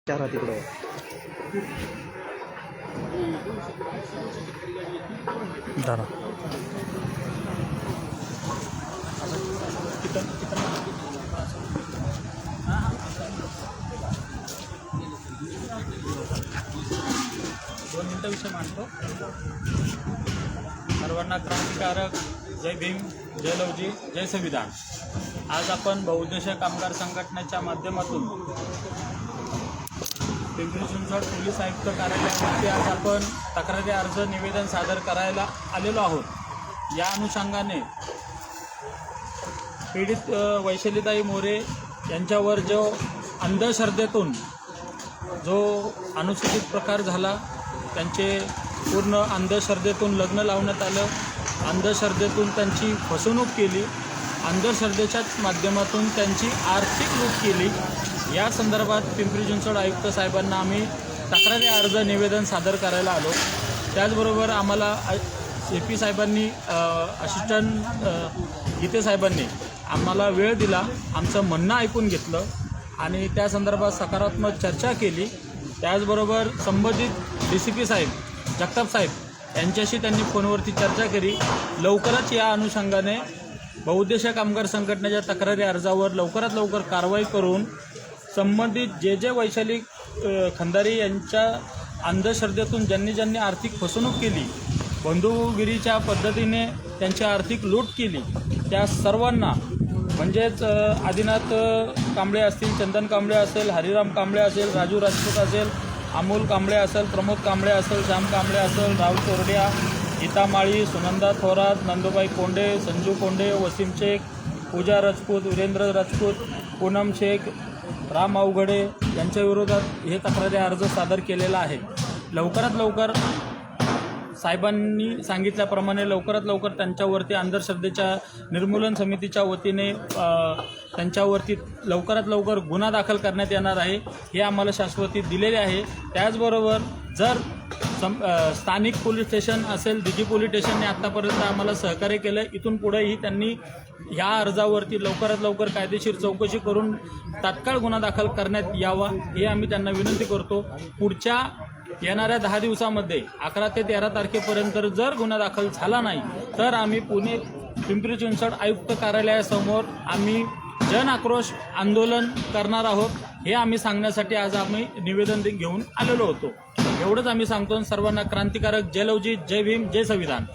चारा तिकडं धरा. दोन मिनटं विषय मांडतो. सर्वांना क्रांतिकारक जय भीम, जय लवजी, जय संविधान. आज आपण बहुउद्देशीय कामगार संघटनेच्या माध्यमातून पिंपरी चिंचवड पोलीस आयुक्त कार्यालयामध्ये आज आपण तक्रारी अर्ज निवेदन सादर करायला आलेलो आहोत. या अनुषंगाने पीडित वैशालीताई मोरे यांच्यावर जो अंधश्रद्धेतून जो अनुचित प्रकार झाला, त्यांचे पूर्ण अंधश्रद्धेतून लग्न लावण्यात आलं, अंधश्रद्धेतून त्यांची फसवणूक केली, अंधश्रद्धेच्याच माध्यमातून त्यांची आर्थिक लूट केली. या संदर्भात पिंपरी चिंचवड आयुक्त साहेबांना आम्ही तक्रारी अर्ज निवेदन सादर करायला आलो. त्याचबरोबर आम्हाला CP साहेबांनी असिस्टंट गीते साहेबांनी आम्हाला वेळ दिला, आमचं म्हणणं ऐकून घेतलं आणि त्या संदर्भात सकारात्मक चर्चा केली. त्याचबरोबर संबंधित DCP साहेब जगताप साहेब यांच्याशी त्यांनी फोनवरती चर्चा केली. लवकरच या अनुषंगाने बहुउद्देशीय कामगार संघटनेच्या तक्रारी अर्जावर लवकरात लवकर कारवाई करून संबंधित जे वैशाली खंदारी यांच्या अंधश्रद्धेतून ज्यांनी आर्थिक फसवणूक केली, बंधुगिरीच्या पद्धतीने त्यांची आर्थिक लूट केली, त्या सर्वांना म्हणजेच आदिनाथ कांबळे असतील, चंदन कांबळे असेल, हरिराम कांबळे असेल, राजू राजपूत असेल, अमोल कांबळे असेल, प्रमोद कांबळे असेल, श्याम कांबळे असेल, राहुल चोरडिया, गीता माळी, सुनंदा थोरात, नंदुबाई कोंडे, संजू कोंडे, वसीम शेख, पूजा राजपूत, वीरेंद्र राजपूत, पूनम शेख, राम अवघडे यांच्या विरोधात हे तक्रारी अर्ज सादर केलेला आहे. लवकरात लवकर साहेबांनी सांगितल्याप्रमाणे लवकरात लवकर त्यांच्यावरती अंधश्रद्धेच्या निर्मूलन समितीच्या वतीने त्यांच्यावरती लवकरात लवकर गुन्हा दाखल करण्यात येणार आहे, हे आम्हाला शाश्वती दिलेले आहे. त्याचबरोबर जर स्थानिक पोलीस स्टेशन असेल, दिघी पोलीस स्टेशनने आत्तापर्यंत आम्हाला सहकार्य केलं, इथून पुढेही त्यांनी ह्या अर्जावरती लवकरात लवकर कायदेशीर चौकशी करून तात्काळ गुन्हा दाखल करण्यात यावा, हे आम्ही त्यांना विनंती करतो. पुढच्या येणाऱ्या 10 दिवसामध्ये 11 ते 13 तारखेपर्यंत जर गुन्हा दाखल झाला नाही तर आम्ही पिंपरी चिंचवड आयुक्त कार्यालयासमोर आम्ही जन आक्रोश आंदोलन करणार आहोत, हे आम्ही सांगण्यासाठी आज आम्ही निवेदन घेऊन आलेलो होतो. एवढंच आम्ही सांगतो. सर्वांना क्रांतिकारक जय लवजी, जय भीम, जय संविधान.